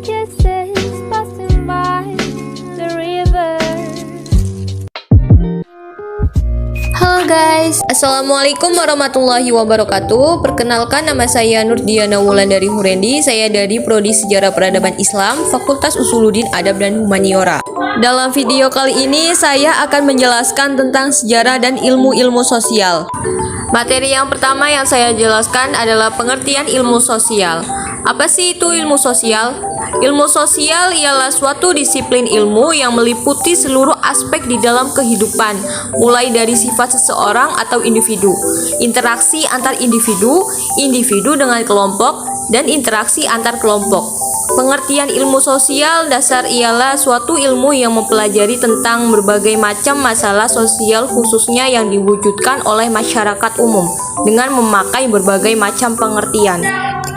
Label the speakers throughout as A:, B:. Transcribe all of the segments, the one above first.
A: justice passing by the river.
B: Halo guys, Assalamualaikum warahmatullahi wabarakatuh. Perkenalkan, nama saya Nurdiana Wulandari Hurendi. Saya dari Prodi Sejarah Peradaban Islam, Fakultas Usuluddin Adab dan Humaniora. Dalam video kali ini saya akan menjelaskan tentang sejarah dan ilmu-ilmu sosial. Materi yang pertama yang saya jelaskan adalah pengertian ilmu sosial. Apa sih itu ilmu sosial? Ilmu sosial ialah suatu disiplin ilmu yang meliputi seluruh aspek di dalam kehidupan, mulai dari sifat seseorang atau individu, interaksi antar individu, individu dengan kelompok, dan interaksi antar kelompok. Pengertian ilmu sosial dasar ialah suatu ilmu yang mempelajari tentang berbagai macam masalah sosial, khususnya yang diwujudkan oleh masyarakat umum dengan memakai berbagai macam pengertian.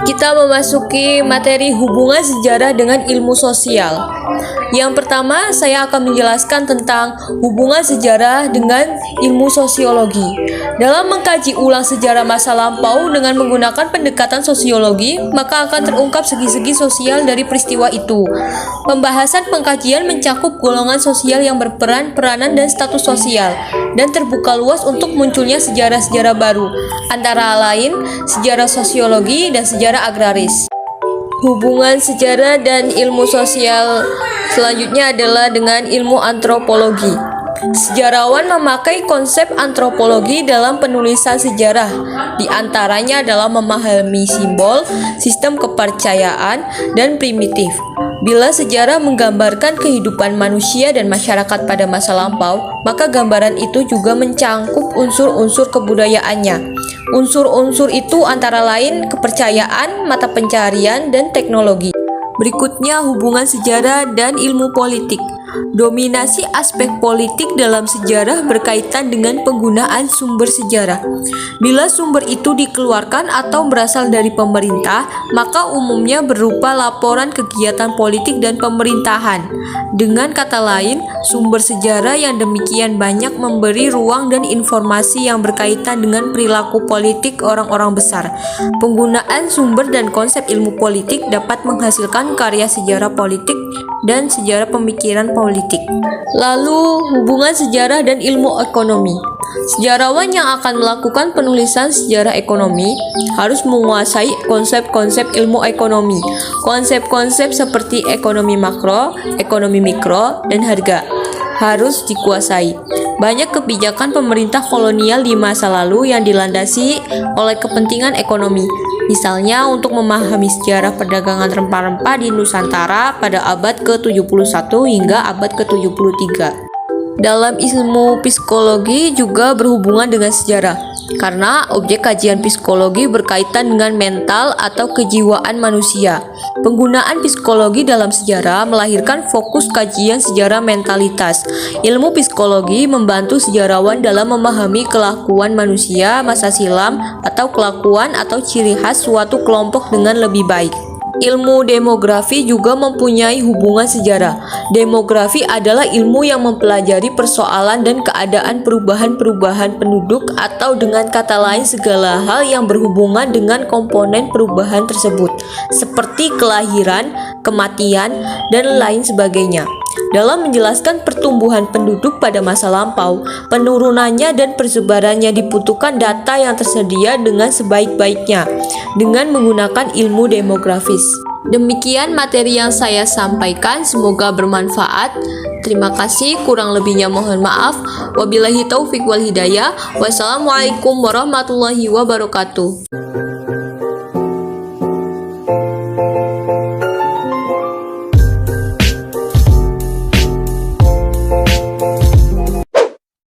B: Kita memasuki materi hubungan sejarah dengan ilmu sosial. Yang pertama, saya akan menjelaskan tentang hubungan sejarah dengan ilmu sosiologi. Dalam mengkaji ulang sejarah masa lampau dengan menggunakan pendekatan sosiologi, maka akan terungkap segi-segi sosial dari peristiwa itu. Pembahasan pengkajian mencakup golongan sosial yang berperan, peranan, dan status sosial, dan terbuka luas untuk munculnya sejarah-sejarah baru, antara lain sejarah sosiologi dan sejarah agraris. Hubungan sejarah dan ilmu sosial selanjutnya adalah dengan ilmu antropologi. Sejarawan memakai konsep antropologi dalam penulisan sejarah, di antaranya adalah memahami simbol, sistem kepercayaan, dan primitif. Bila sejarah menggambarkan kehidupan manusia dan masyarakat pada masa lampau, maka gambaran itu juga mencangkup unsur-unsur kebudayaannya. Unsur-unsur itu antara lain kepercayaan, mata pencarian, dan teknologi. Berikutnya hubungan sejarah dan ilmu politik. Dominasi aspek politik dalam sejarah berkaitan dengan penggunaan sumber sejarah. Bila sumber itu dikeluarkan atau berasal dari pemerintah, maka umumnya berupa laporan kegiatan politik dan pemerintahan. Dengan kata lain, sumber sejarah yang demikian banyak memberi ruang dan informasi yang berkaitan dengan perilaku politik orang-orang besar. Penggunaan sumber dan konsep ilmu politik dapat menghasilkan karya sejarah politik dan sejarah pemikiran politik. Lalu, hubungan sejarah dan ilmu ekonomi. Sejarawan yang akan melakukan penulisan sejarah ekonomi harus menguasai konsep-konsep ilmu ekonomi. Konsep-konsep seperti ekonomi makro, ekonomi mikro, dan harga harus dikuasai. Banyak kebijakan pemerintah kolonial di masa lalu yang dilandasi oleh kepentingan ekonomi. Misalnya untuk memahami sejarah perdagangan rempah-rempah di Nusantara pada abad ke-71 hingga abad ke-73. Dalam ilmu psikologi juga berhubungan dengan sejarah, karena objek kajian psikologi berkaitan dengan mental atau kejiwaan manusia. Penggunaan psikologi dalam sejarah melahirkan fokus kajian sejarah mentalitas. Ilmu psikologi membantu sejarawan dalam memahami kelakuan manusia masa silam atau kelakuan atau ciri khas suatu kelompok dengan lebih baik. Ilmu demografi juga mempunyai hubungan sejarah. Demografi adalah ilmu yang mempelajari persoalan dan keadaan perubahan-perubahan penduduk, atau dengan kata lain segala hal yang berhubungan dengan komponen perubahan tersebut, seperti kelahiran, kematian, dan lain sebagainya. Dalam menjelaskan pertumbuhan penduduk pada masa lampau, penurunannya dan persebarannya dibutuhkan data yang tersedia dengan sebaik-baiknya dengan menggunakan ilmu demografis. Demikian materi yang saya sampaikan, semoga bermanfaat. Terima kasih, kurang lebihnya mohon maaf. Wabillahi taufik wal hidayah. Wassalamualaikum warahmatullahi wabarakatuh.